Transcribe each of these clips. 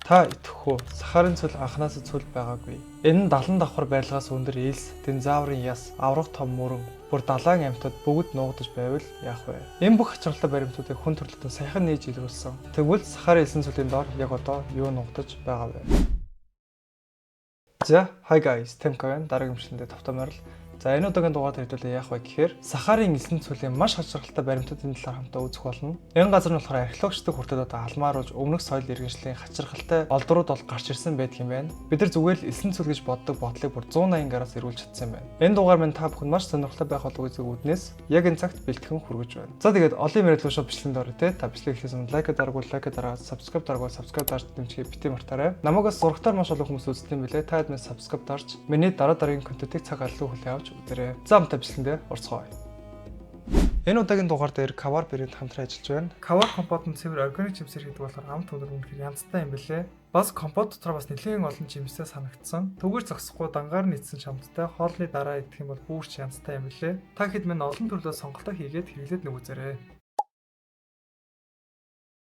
Та итгэх үү? Сахарын цөл анханасаа цөл байгаагүй. Энэ нь 70 давхар байрлагаас өндөр ээлс, динозаврын яс, аврах том мөрөн, бүр далайн амьтад бүгд нуугдаж байвал яах вэ? Энэ бүх ачаалттай баримтуудыг хүн төрөлтөнд саяхан нээж илрүүлсэн. Тэгвэл сахарын элсэн цөлийн доор яг одоо юу нуугдаж байгаа вэ? За, hi guys, Тэмкэн дараагийн эмчилгээнд тавтамаар л. За, энэ удаагийн дугаард хэдүүлээ яах вэ гэхээр сахарын элсэн цөлийн маш хачирхалтай баримтуудын талаар хамтаа үзэх болно. Энэ газар нь болохоор археологчдын хүртэл одоо алмааруулж өмнөх соёл иргэншлийн хачирхалтай олдрууд бол гарч ирсэн байдаг юм байна. Бид нар зүгээр л элсэн цөл гэж боддог бодлыг бүр 180 гараас эргүүлж чадсан юм байна. Энэ дугаар минь та бүхэн маш сонирхолтой байх болов үзэг үүднээс яг энэ цагт бэлтгэн хүргэж байна. За тэгээд олон мэрэглүү шоу бичлэгэнд орё те. Та бичлэг хийхээс өмнө лайк дараагүй, subscribe дарж дэмжихийг бити мартаарай. Намагаас зургатаар маш олон хүмүүс үздэг юм билээ. Та хэд минь subscribe дарж миний дараагийн контентыг цаг аллуу хүлээн авч үзээрэй. За хамтаа бичлэгэндээ орцгоё. Энэ удаагийн дугаар дээр Cover брэнд хамтран ажиллаж байна. Cover компот нь цэвэр органик жимсээр хийдэг болохоор амт өнөр үнэхээр янзтай юм билээ. Бас компот дотор бас нэлээд олон жимсээ санагдсан. Түгээр зогсохгүй дангаар нийцсэн шамттай хоолны дараа идэх юм бол бүрч янзтай юм билээ. Та хэд минь олон төрлөө сонголтоо хийгээд хэрэглээд нэг үзээрэй.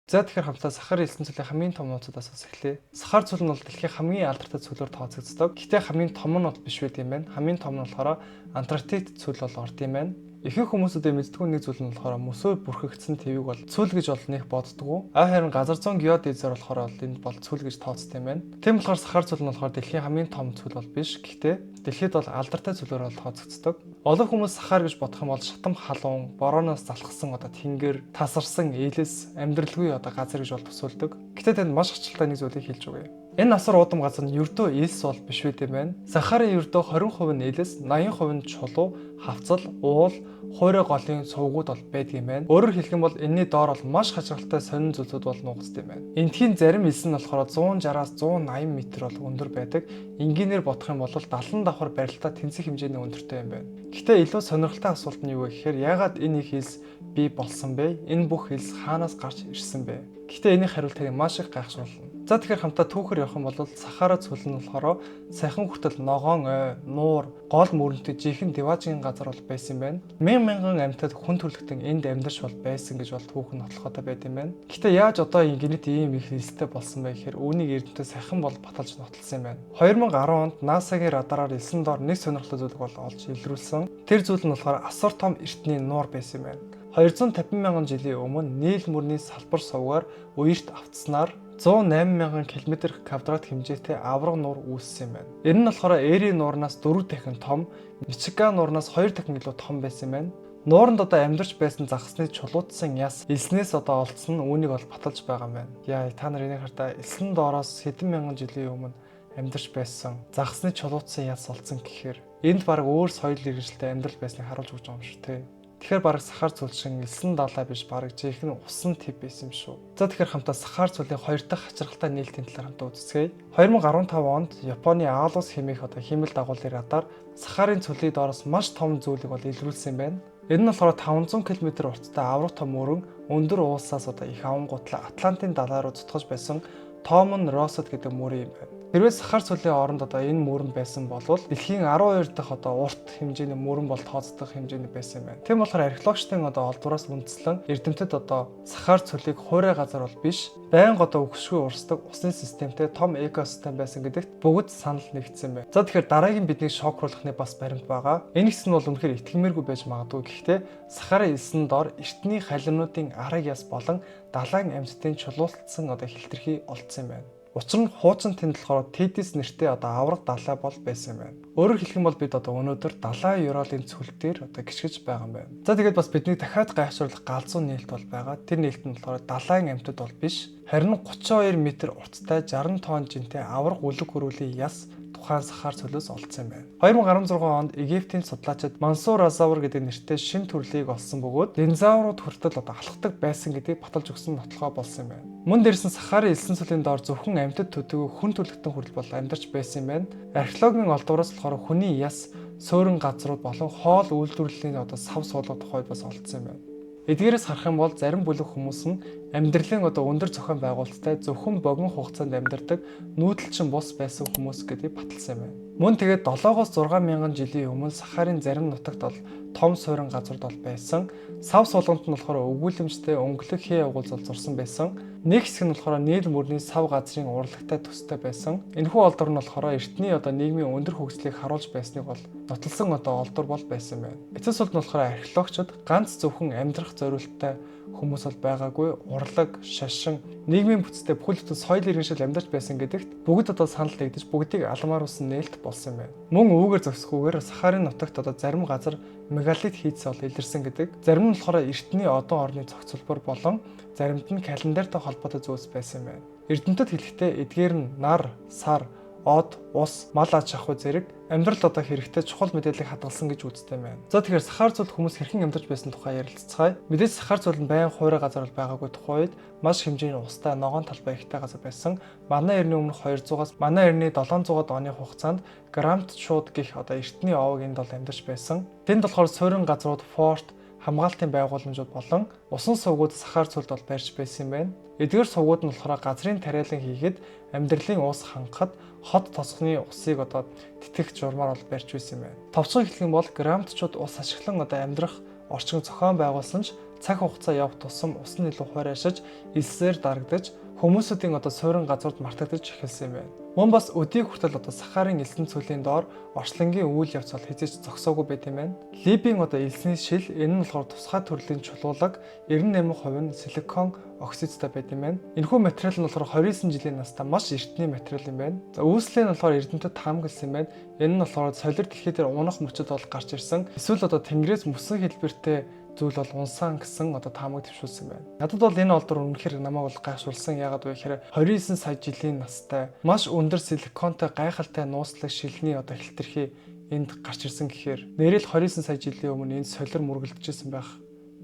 За тэгэхээр хамтдаа сахар элсэн цөлийн хамгийн том нууцудаас эхлэе. Сахар цөл нь бол дэлхийн хамгийн алдартай цөлөөр тооцогддог. Гэхдээ хамгийн том нь бол биш байт юм байна. Хамгийн том нь болохоор Антарктид цөл бол орд юм байна. Ихэнх хүмүүсүүдээ мэддэггүй нэг зүйл нь болохоор мөсөөр бүрхэгдсэн твийг бол цөл гэж бол нэх боддгоо. Харин газар зүүн геодезээр болохоор энэ бол цөл гэж тооцдог юм байна. Тийм болохоор сахар цөл нь болохоор дэлхийн хамгийн том цөл бол биш. Гэхдээ дэлхийд бол алдартай цөлөөр бол тооцогддог. Олон хүмүүс сахар гэж бодох юм бол шатам халуун, борооноос залхсан одоо тэнгэр, тасарсан ээлэс, амьдралгүй одоо газар гэж бол төсөөлдөг. Гэхдээ танд маш хачилтай нэг зүйлийг хэлж өгье. Энэ насар уудам газар нь ердөө ээлс бол биш байт юм байна. Сахарын ердөө 20% нь ээлс, 80% нь чулуу, хавцал, уул, хуурай голын сувгууд бол байдаг юм байна. Өөрөөр хэлэх юм бол энэний доор бол маш хачирхалтай сонин зүйлсүүд бол нуугддаг юм байна. Энэтхийн зарим элс нь болохоор 160-аас 180 м бол өндөр байдаг. Энгийнээр бодох юм бол 70 давхар барилтаа тэнцэх хэмжээний өндөртэй юм байна. Гэхдээ илүү сонирхолтой асуулт нь юу вэ гэхээр яагаад энэ их элс бий болсон бэ? Энэ бүх элс хаанаас гарч ирсэн бэ? Гэхдээ энэний хариултыг маш их гайхшруулна. За тэгэхээр хамтаа түүхээр явах юм бол сахара цөл нь болохоор сайхан хүртэл ногоон ой, нуур, гол мөрөнтэй жихэн диважийн газар бол байсан юм байна. Мянган амьтад хүн төрөлхтөн энд амьдарч бол байсан гэж бол түүхэн нотлохотой байт юм байна. Гэхдээ яаж одоо гинэт ийм их хэлстэй болсон бэ гэхээр үүнийг эрдэмтэд сайхан бол баталж нотолсон юм байна. 2010 онд NASA-гийн радараар элсэн доор нэг сонирхолтой зүйлийг бол олж илрүүлсэн. Тэр зүйл нь болохоор асар том эртний нуур байсан юм байна. 250 мянган жилийн өмнө нийл мөрний салбар сувгаар уярт автснаар 108,000 км квадрат хэмжээтэй авраг нуур үүссэн юм байна. Энэ нь болохоор Эри нуурнаас 4 дахин том, Мичиган нуурнаас 2 дахин илүү том байсан юм байна. Нууранд одоо амьдарч байсан загсны чулуутсан яс элснээс одоо олдсон нь үүнийг бол баталж байгаа юм байна. Яа, та нар энийг хартаа элсэн доороос хэдэн мянган жилийн өмнө амьдарч байсан загсны чулуутсан яс олдсон гэхээр энд баг өөр соёл иргэншилтэй амьдрал байсныг харуулж өгч байгаа юм шүү дээ. Тэгэхээр баг сахар цөл шин элсэн далай биш баг жинхэнэ усан тип байсан юм шүү. За тэгэхээр хамтаа сахар цөлийн хоёр дахь хачирхалтай нийлтийн талаар хамтаа үзцгээе. 2015 онд Японы Аалус хэмээх одоо хиймэл дагуулын радар сахарын цөлийн доороос маш том зүйлийг бол илрүүлсэн юм байна. Энэ нь болохоор 500 км урттай аврах том мөрөн өндөр уусаас одоо их авангуутлаа Атлантын далай руу зутгаж байсан Томон Росод гэдэг мөрөн юм байна. Хэрвээ сахар цөлийн оронд одоо энэ мөрөн байсан бол дэлхийн 12 дахь одоо урт хэмжээний мөрөн бол тооцдог хэмжээний байсан юм байна. Тийм болохоор археологчдын одоо олдвоороос үндэслэн эрдэмтэд одоо сахар цөлийг хуурай газар бол биш, байнга одоо өгшгүй урсдаг усны системтэй том экосистем байсан гэдэгт бүгд санал нэгдсэн байна. За тэгэхээр дараагийн бидний шокруулахны бас баримт байгаа. Энэ хэсэг нь бол үнэхээр итгэмээргүй байж магадгүй. Гэхдээ сахарын элсэн доор эртний халиунуудын араг яс болон далайн амьтдын чулуултсан одоо хилтерхий олдсон юм байна. Учир нь хуучин тэнд болохоор Тедис нэртэй одоо авраг далай бол байсан юм байна. Өөрөөр хэлэх юм бол бид одоо өнөөдөр далайн Уралын цөл дээр одоо гიშгэж байгаа юм байна. За тэгээд бас бидний дахиад гайхшруулах галзуу нээлт бол байгаа. Тэр нээлт нь болохоор далайн амьтад бол биш, харин 32 м урттай 60 тонн жинтэй авраг үлэг хөрвөлийн яс тухайн сахар цөлөөс олдсон юм байна. 2016 онд Египтийн судлаачид Мансур Азавр гэдэг нэртэй шинэ төрлийг олсон бөгөөд динозаврууд хүртэл одоо алхдаг байсан гэдгийг баталж өгсөн нотлохоо болсон юм байна. Мөн дээрсэн сахарын элсэн цөлийн доор зөвхөн амьтад төдийгүй хүн төрөлхтөн хүртэл бол амьдарч байсан юм байна. Археологийн олдвороос болохоор хүний яс, суурин газрууд болон хоол үйлдвэрлэлийн одоо сав суулгах тухайд бас олдсон юм байна. Эдгээрээс харах юм бол зарим бүлэг хүмүүс нь амьдралын одоо өндөр зохион байгуулалттай зөвхөн богино хугацаанд амьдардаг нүүдэлчин бус байсан хүмүүс гэдгийг баталсан юм байна. Мөн тэгээд 7-6 мянган жилийн өмнө сахарын зарим нутагт бол том суурин газрууд бол байсан. Сав суулганд нь болохоор өгүүлэмжтэй өнгөлөг хээ агуулзал зурсан байсан. Нэг хэсэг нь болохоор нийл мөрний сав газрын урлагтай төстэй байсан. Энэхүү олдор нь болохоор эртний нийгмийн өндөр хөгжлийг харуулж байсныг бол нотолсон олдор бол байсан байна. Эцэс сулд нь болохоор археологчид ганц зөвхөн амьдрах зориулттай хүмүүс бол байгаагүй, урлаг, шашин, нийгмийн бүтцтэй бүхэл бүтэн соёл иргэншил амьдарч байсан гэдэгт бүгд санал нэгдэж бүгдийг аламааруулсан нээлт болсон байна. Мөн үүгээр зөксгүйгээр Сахарын нутагт зарим газар мегалит хийцээ бол илэрсэн гэдэг. Зарим нь болохоор эртний одон орны зохицолбор болон заримд нь календартай холбоотой зүйлс байсан байна. Эрдэмтэд хэлэхдээ эдгээр нь нар, сар, од, ус, мал аж ахуй зэрэг амьдрал хэрэгтэй чухал мэдээллийг хадгалсан гэж үздэг байна. За тэгэхээр Сахар зуул хүмүүс хэрхэн амьдарч байсан тухай ярилцгаая. Мэдээж Сахар зуул нь байнга хуурай газар байгаагүй тухай үед маш хэмжээний устай ногоон талбай ихтэй газар байсан. Манай эртний өмнөх 200-аас манай эртний 700-аад оны хугацаанд Грамт шууд гих эртний овог энд бол амьдарч байсан. Тэнд болохоор суурин газрууд, форт, хамгаалтын байгууламжууд болон усан сувгууд Сахар зуулд бол барьж байсан юм байна. Эдгээр сувгууд нь болохоор газрын тариалан хийгээд амьдралын уус хангахад хот тосгоны усыг тэтгэх журмаар бол барьж байсан юм байна. Товчхон хэлэх юм бол грамтчууд ус ашиглан амьдрах орчин зохион байгуулсан ч цаг хугацаа явах тусам ус нь илүү хуурайшиж, элсээр дарагдаж хүмүүсүүдийн суурин газрууд мартагдаж эхэлсэн юм байна. Мөн бас өдийг хүртэл Сахарын элсэн цөлийн доор орчлонгийн үйл явц бол хэзээ ч зогсоогүй байт юм байна. Либийн элсний шил энэ нь болохоор тусгай төрлийн чулуулаг 98% нь силикон оксидтай байт юм байна. Энэхүү материал нь болохоор 29 жилийн настай маш эртний материал юм байна. За үүслээ нь болохоор эрдэмтэд таамагласан юм байна. Энэ нь болохоор солир дэлхий дээр унах мөчөд бол гарч ирсэн. Эсвэл тэнгэрээс мөсөн хэлбэртэй зүйл бол унсан гэсэн таамаг төвшүүлсэн байна. Надад бол энэ олдор үнэхээр намайг бол гайхшруулсан. Яагаад вэ гэхээр 29 сая жилийн настай маш өндөр силиконтой гайхалтай нууцлаг шилний хэлтэрхий энд гарч ирсэн гэхээр нэрэл 29 сая жилийн өмнө энэ солир мөргөлдөжсэн байх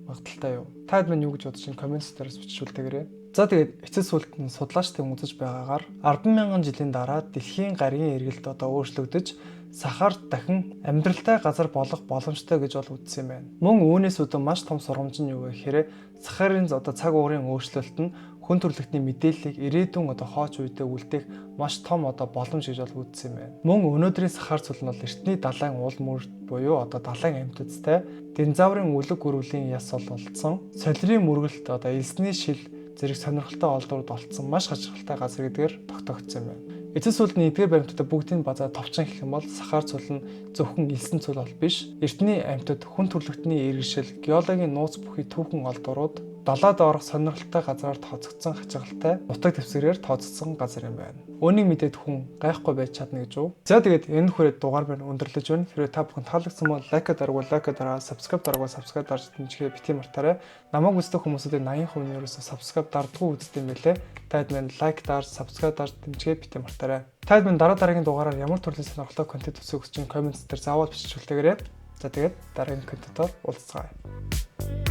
магадaltaй юу? Та хэд мань юу гэж бодож байна? Коммент дээрээс бичүүлдээгээрэй. За тэгээд эцэс сүлд нь судлаачдын үзэж байгаагаар 10,000 жилийн дараа дэлхийн гаригийн эргэлт өөрчлөгдөж Сахар дахин амьдралтай газар болох боломжтой гэж бол үзсэн юм байна. Мөн үүнээс үүдэн маш том сургамж нь юу вэ гэхээр Сахарын цаг уурын өөрчлөлт нь хүн төрөлхтний мэдээллийг ирээдүйн хооч үедээ үлдээх маш том боломж гэж бол үзсэн юм байна. Мөн өнөөдрийн Сахар цул нь эртний далайн уул мөрд буюу далайн амьтадтай динозаврын үлэг гөрвлийн яс олдсон, солирын мөргөлт элсний шил зэрэг сонирхолтой олдурууд олдсон маш хачирхалтай газар гэдгээр тогтоогдсон юм байна. Эцэс сүлд нь эдгээр баримтуудаа бүгдийн базаа товчон хэлэх юм бол Сахар цул нь зөвхөн элсэн цул бол биш. Эртний амьтад хүн төрөлхтний иргэншил, геологийн нууц бүхий түүхэн олдурууд далаад орох сонирхолтой газраар тооцогдсон хачирхалтай нутаг дэвсгэрээр тооцогдсон газар юм байна. Үүнийг мэдээд хүн гайхгүй байж чадна гэж үү? За тэгээд энэ хүрээд дугаар байна өндөрлөж байна. Хэрвээ та бүхэн таалагдсан бол лайк дараагаа, subscribe дарж дэмжихээ бити мартаарай. Намайг үздэг хүмүүсийн 80% нь ерөөсөө subscribe дардаггүй үздэг юм байлээ. Та хэд мань лайк дарж, subscribe дарж дэмжихээ бити мартаарай. Та хэд мань дараагийн дугаараар ямар төрлийн сонирхолтой контент төсөөх гэж коммент дээр заавал бичиж үлдээгээрэй. За тэгээд дараагийн контентоор уулзцгаая.